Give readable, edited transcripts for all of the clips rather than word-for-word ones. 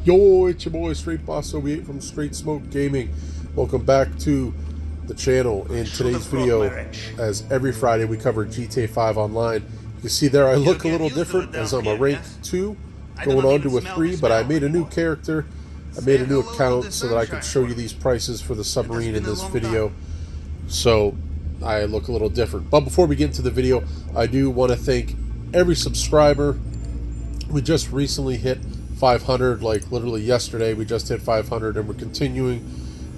Yo, it's your boy Straight Boss 08 from Straight Smoke Gaming. Welcome back to the channel. In today's video, as every Friday, we cover GTA 5 Online. You can see there I look a little different as I'm a rank 2 going on to a 3, but I made a new character. I made a new account so that I can show you these prices for the Submarine in this video. So I look a little different. But before we get into the video, I do want to thank every subscriber. We just recently hit 500, like literally yesterday we just hit 500, and we're continuing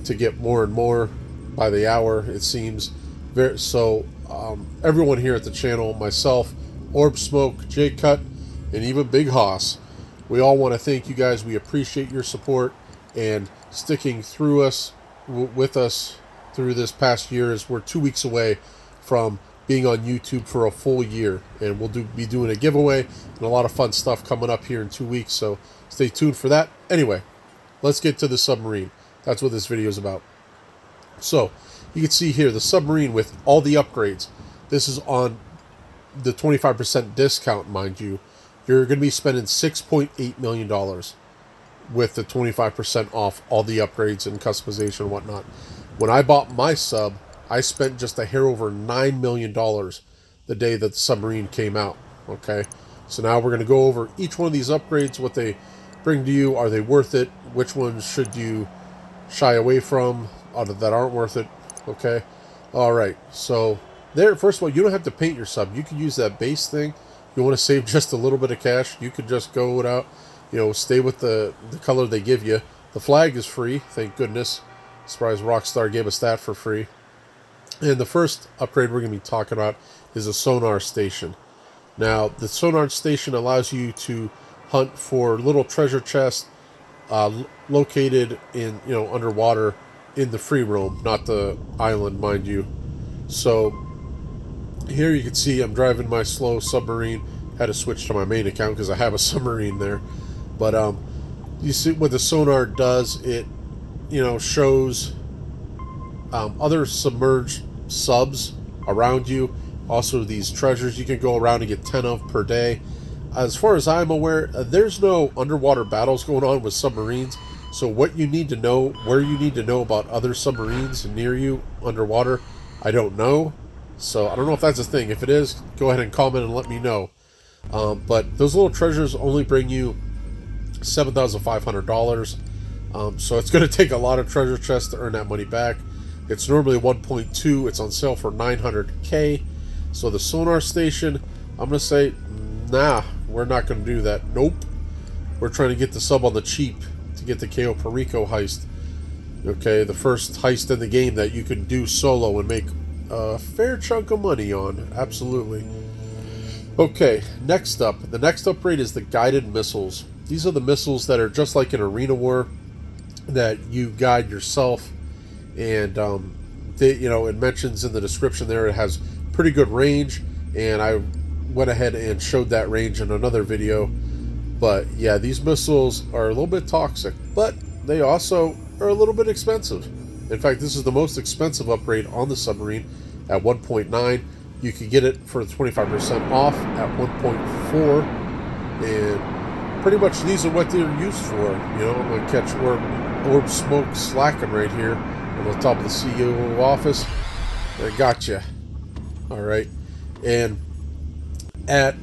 to get more and more by the hour, it seems. Everyone here at the channel, myself, Orb Smoke, J Cut, and even Big Hoss, we all want to thank you guys. We appreciate your support and sticking through with us through this past year, as we're 2 weeks away from being on YouTube for a full year, and we'll be doing a giveaway and a lot of fun stuff coming up here in 2 weeks, so stay tuned for that. Anyway, let's get to the Submarine. That's what this video is about. So you can see here the Submarine with all the upgrades. This is on the 25% discount, mind you. You're going to be spending $6.8 million with the 25% off all the upgrades and customization and whatnot. When I bought my sub, I spent just a hair over $9 million the day that the Submarine came out. Okay, so now we're going to go over each one of these upgrades, what they bring to you. Are they worth it? Which ones should you shy away from that aren't worth it? Okay, all right. So there, first of all, you don't have to paint your sub. You can use that base thing. You want to save just a little bit of cash, you could just go without, stay with the color they give you. The flag is free, thank goodness. Surprised Rockstar gave us that for free. And the first upgrade we're going to be talking about is a sonar station. Now, the sonar station allows you to hunt for little treasure chests located in, underwater in the free roam, not the island, mind you. So here you can see I'm driving my slow Submarine. Had to switch to my main account because I have a Submarine there. But you see what the sonar does. It shows other submerged subs around you. Also these treasures you can go around and get 10 of per day. As far as I'm aware, there's no underwater battles going on with Submarines. So what you need to know, where you need to know about other Submarines near you underwater, I don't know. So I don't know if that's a thing. If it is, go ahead and comment and let me know. But those little treasures only bring you $7,500. So it's going to take a lot of treasure chests to earn that money back. It's normally 1.2. It's on sale for 900K. So the sonar station, I'm going to say, nah, we're not going to do that. Nope. We're trying to get the sub on the cheap to get the Cayo Perico Heist. Okay, the first heist in the game that you can do solo and make a fair chunk of money on. Absolutely. Okay, next up. The next upgrade is the guided missiles. These are the missiles that are just like an arena war that you guide yourself. And it mentions in the description there it has pretty good range, and I went ahead and showed that range in another video. But yeah, these missiles are a little bit toxic, but they also are a little bit expensive. In fact, this is the most expensive upgrade on the Submarine at 1.9. You can get it for 25% off at 1.4, and pretty much these are what they're used for. I'm gonna catch Orb Smoke slacking right here on the top of the CEO office. I gotcha. All right, and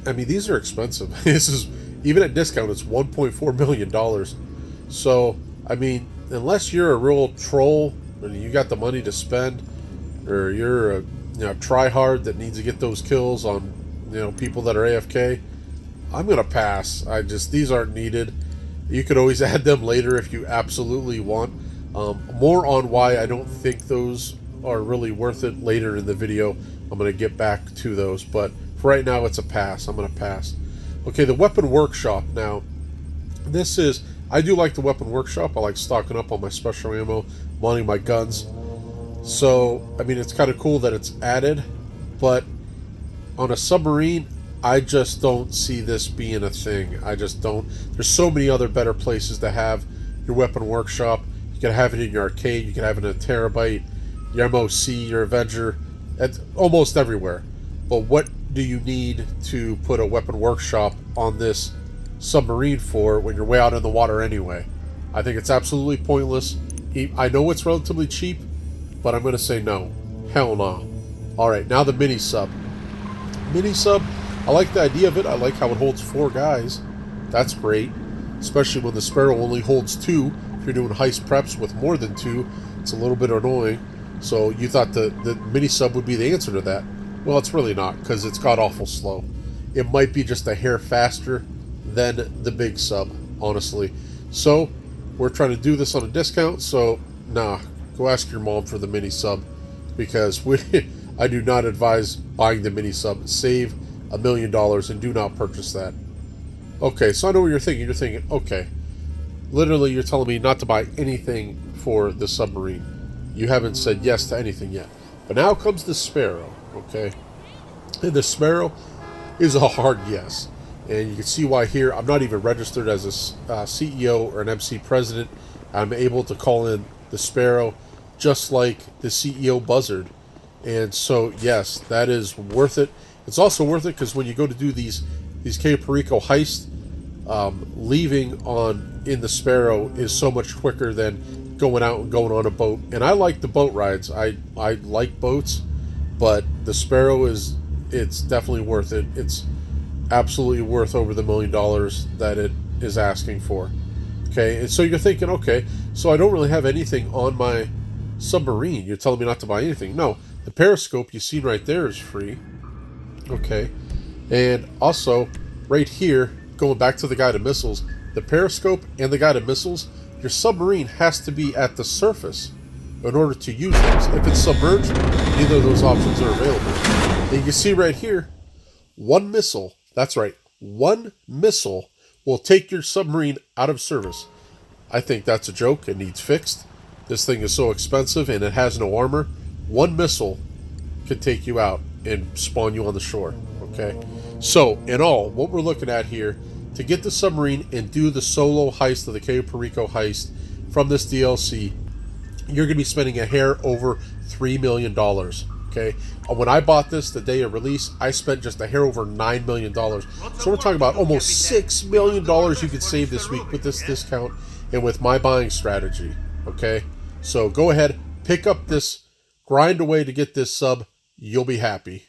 these are expensive. This is, even at discount, it's $1.4 million. So unless you're a real troll and you got the money to spend, or you're a try-hard that needs to get those kills on people that are AFK, I'm gonna pass. These aren't needed. You could always add them later if you absolutely want. More on why I don't think those are really worth it later in the video. I'm going to get back to those, but for right now it's a pass. I'm going to pass. Okay, the weapon workshop. Now, I do like the weapon workshop. I like stocking up on my special ammo, modding my guns. So, it's kind of cool that it's added, but on a Submarine, I just don't see this being a thing. I just don't. There's so many other better places to have your weapon workshop. You can have it in your arcade. You can have it in a Terabyte, your MOC, your Avenger, at almost everywhere. But what do you need to put a weapon workshop on this Submarine for when you're way out in the water anyway? I think it's absolutely pointless. I know it's relatively cheap, but I'm going to say no. Hell no. Alright, now the mini sub. Mini sub, I like the idea of it. I like how it holds 4 guys. That's great. Especially when the Sparrow only holds 2. If you're doing heist preps with more than 2, it's a little bit annoying. So you thought the mini sub would be the answer to that. Well, it's really not, because it's god-awful slow. It might be just a hair faster than the big sub, honestly. So, we're trying to do this on a discount, so, nah. Go ask your mom for the mini sub, because I do not advise buying the mini sub. Save $1 million and do not purchase that. Okay, so I know what you're thinking. You're thinking, okay, literally you're telling me not to buy anything for the Submarine. You haven't said yes to anything yet. But now comes the Sparrow, okay? And the Sparrow is a hard yes. And you can see why here. I'm not even registered as a CEO or an MC president. I'm able to call in the Sparrow just like the CEO buzzard. And so, yes, that is worth it. It's also worth it because when you go to do these Cayo Perico Heist, leaving in the Sparrow is so much quicker than going out and going on a boat. And I like the boat rides. I like boats, but the Sparrow it's definitely worth it. It's absolutely worth over the $1 million that it is asking for. Okay, and so you're thinking, okay, so I don't really have anything on my Submarine. You're telling me not to buy anything. No, the periscope you see right there is free. Okay, and also right here, going back to the guided missiles, the periscope and the guided missiles, your Submarine has to be at the surface in order to use those. If it's submerged, neither of those options are available. And you can see right here, one missile, that's right, one missile will take your Submarine out of service. I think that's a joke. It needs fixed. This thing is so expensive and it has no armor. One missile could take you out and spawn you on the shore. Okay, so in all, what we're looking at here, to get the Submarine and do the solo heist of the Cayo Perico Heist from this DLC, you're going to be spending a hair over $3 million. Okay, when I bought this the day of release, I spent just a hair over $9 million. So we're talking about almost $6 million you could save this week with this discount and with my buying strategy. Okay, so go ahead, pick up this, grind away to get this sub. You'll be happy.